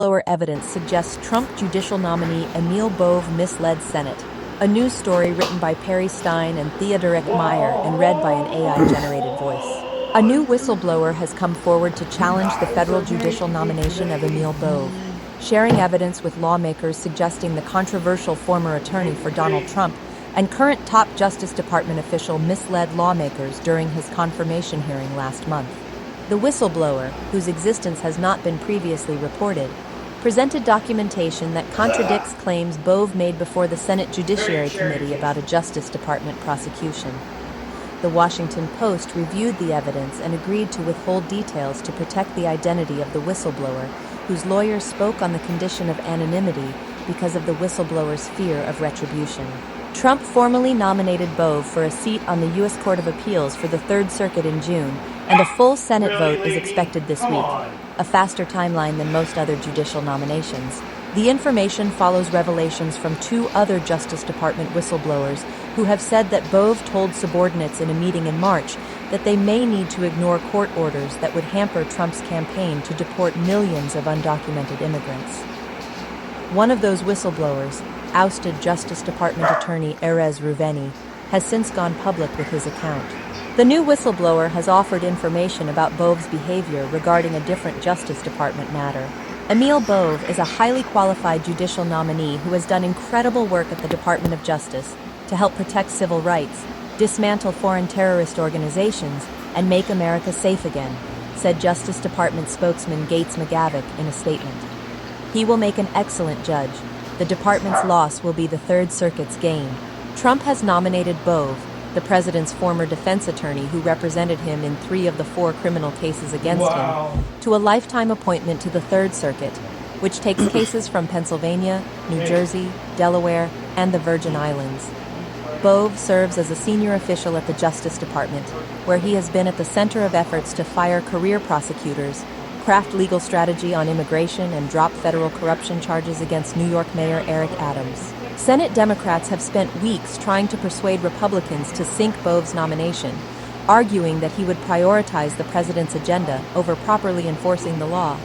Whistleblower evidence suggests Trump judicial nominee Emil Bove misled Senate. A news story written by Perry Stein and Theodoric Meyer and read by an AI-generated voice. A new whistleblower has come forward to challenge the federal judicial nomination of Emil Bove, sharing evidence with lawmakers suggesting the controversial former attorney for Donald Trump and current top Justice Department official misled lawmakers during his confirmation hearing last month. The whistleblower, whose existence has not been previously reported, presented documentation that contradicts claims Bove made before the Senate Judiciary Committee about a Justice Department prosecution. The Washington Post reviewed the evidence and agreed to withhold details to protect the identity of the whistleblower, whose lawyers spoke on the condition of anonymity because of the whistleblower's fear of retribution. Trump formally nominated Bove for a seat on the U.S. Court of Appeals for the Third Circuit in June, and a full Senate vote is expected this week, a faster timeline than most other judicial nominations. The information follows revelations from two other Justice Department whistleblowers who have said that Bove told subordinates in a meeting in March that they may need to ignore court orders that would hamper Trump's campaign to deport millions of undocumented immigrants. One of those whistleblowers, ousted Justice Department attorney Erez Ruveni, has since gone public with his account. The new whistleblower has offered information about Bove's behavior regarding a different Justice Department matter. Emil Bove is a highly qualified judicial nominee who has done incredible work at the Department of Justice to help protect civil rights, dismantle foreign terrorist organizations, and make America safe again, said Justice Department spokesman Gates McGavick in a statement. He will make an excellent judge. The department's loss will be the Third Circuit's gain. Trump has nominated Bove, the president's former defense attorney who represented him in 3 of the 4 criminal cases against him, to a lifetime appointment to the Third Circuit, which takes cases from Pennsylvania, New Jersey, Delaware, and the Virgin Islands. Bove serves as a senior official at the Justice Department, where he has been at the center of efforts to fire career prosecutors, craft legal strategy on immigration, and drop federal corruption charges against New York Mayor Eric Adams. Senate Democrats have spent weeks trying to persuade Republicans to sink Bove's nomination, arguing that he would prioritize the president's agenda over properly enforcing the law.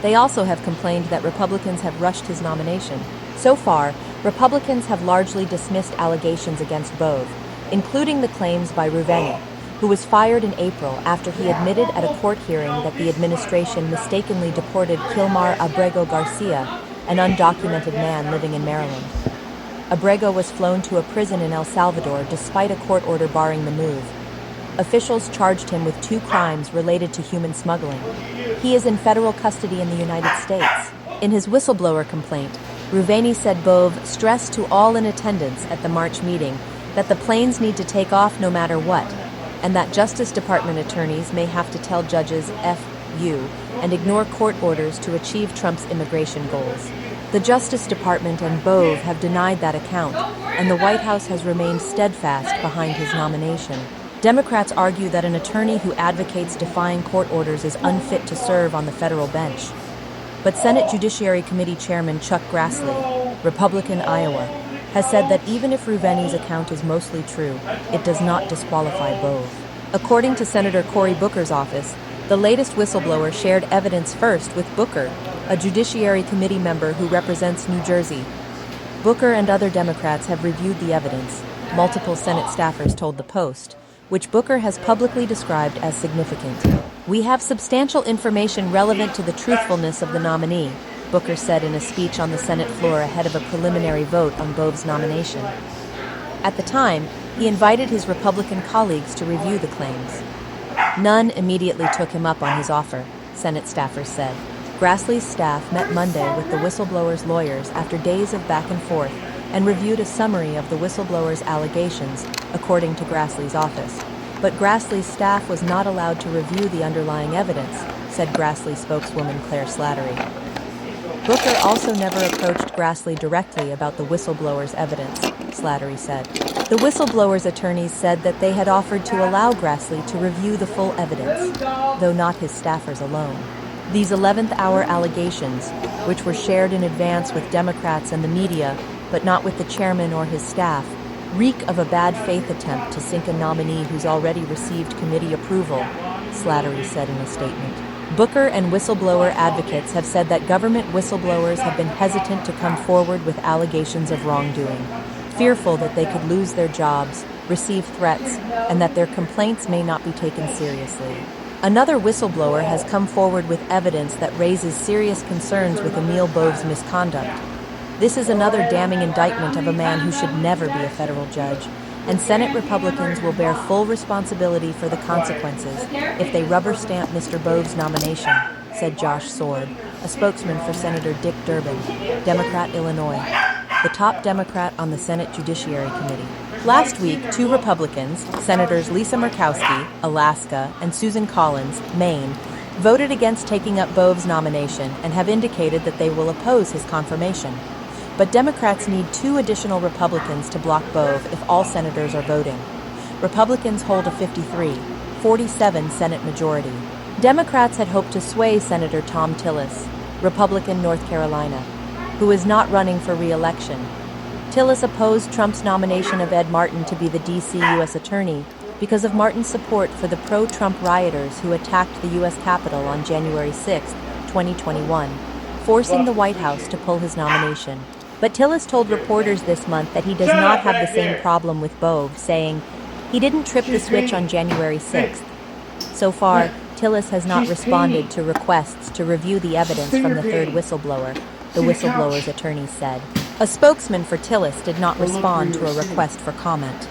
They also have complained that Republicans have rushed his nomination. So far, Republicans have largely dismissed allegations against Bove, including the claims by Ruveni, who was fired in April after he admitted at a court hearing that the administration mistakenly deported Kilmar Abrego Garcia, an undocumented man living in Maryland. Abrego was flown to a prison in El Salvador despite a court order barring the move. Officials charged him with 2 crimes related to human smuggling. He is in federal custody in the United States. In his whistleblower complaint, Ruveni said Bove stressed to all in attendance at the March meeting that the planes need to take off no matter what, and that Justice Department attorneys may have to tell judges F you and ignore court orders to achieve Trump's immigration goals. The Justice Department and Bove have denied that account, and the White House has remained steadfast behind his nomination. Democrats argue that an attorney who advocates defying court orders is unfit to serve on the federal bench. But Senate Judiciary Committee Chairman Chuck Grassley, Republican Iowa, has said that even if Ruveni's account is mostly true, it does not disqualify Bove. According to Senator Cory Booker's office, the latest whistleblower shared evidence first with Booker, a Judiciary Committee member who represents New Jersey. Booker and other Democrats have reviewed the evidence, multiple Senate staffers told the Post, which Booker has publicly described as significant. We have substantial information relevant to the truthfulness of the nominee, Booker said in a speech on the Senate floor ahead of a preliminary vote on Bove's nomination. At the time, he invited his Republican colleagues to review the claims. None immediately took him up on his offer, Senate staffers said. Grassley's staff met Monday with the whistleblower's lawyers after days of back and forth and reviewed a summary of the whistleblower's allegations, according to Grassley's office. But Grassley's staff was not allowed to review the underlying evidence, said Grassley spokeswoman Claire Slattery. Booker also never approached Grassley directly about the whistleblower's evidence, Slattery said. The whistleblower's attorneys said that they had offered to allow Grassley to review the full evidence, though not his staffers alone. These 11th-hour allegations, which were shared in advance with Democrats and the media, but not with the chairman or his staff, reek of a bad faith attempt to sink a nominee who's already received committee approval, Slattery said in a statement. Booker and whistleblower advocates have said that government whistleblowers have been hesitant to come forward with allegations of wrongdoing, fearful that they could lose their jobs, receive threats, and that their complaints may not be taken seriously. Another whistleblower has come forward with evidence that raises serious concerns with Emil Bove's misconduct. This is another damning indictment of a man who should never be a federal judge, and Senate Republicans will bear full responsibility for the consequences if they rubber stamp Mr. Bove's nomination, said Josh Sword, a spokesman for Senator Dick Durbin, Democrat, Illinois, the top Democrat on the Senate Judiciary Committee. Last week, two Republicans, Senators Lisa Murkowski, Alaska, and Susan Collins, Maine, voted against taking up Bove's nomination and have indicated that they will oppose his confirmation. But Democrats need two additional Republicans to block Bove if all senators are voting. Republicans hold a 53-47 Senate majority. Democrats had hoped to sway Senator Thom Tillis, Republican, North Carolina, who is not running for re-election. Tillis opposed Trump's nomination of Ed Martin to be the D.C. U.S. Attorney because of Martin's support for the pro-Trump rioters who attacked the U.S. Capitol on January 6, 2021, forcing the White House to pull his nomination. But Tillis told reporters this month that he does not have the same problem with Bove, saying, "He didn't trip the switch on January 6th. So far, Tillis has not responded to requests to review the evidence from the third whistleblower, the whistleblower's attorney said. A spokesman for Tillis did not respond to a request for comment.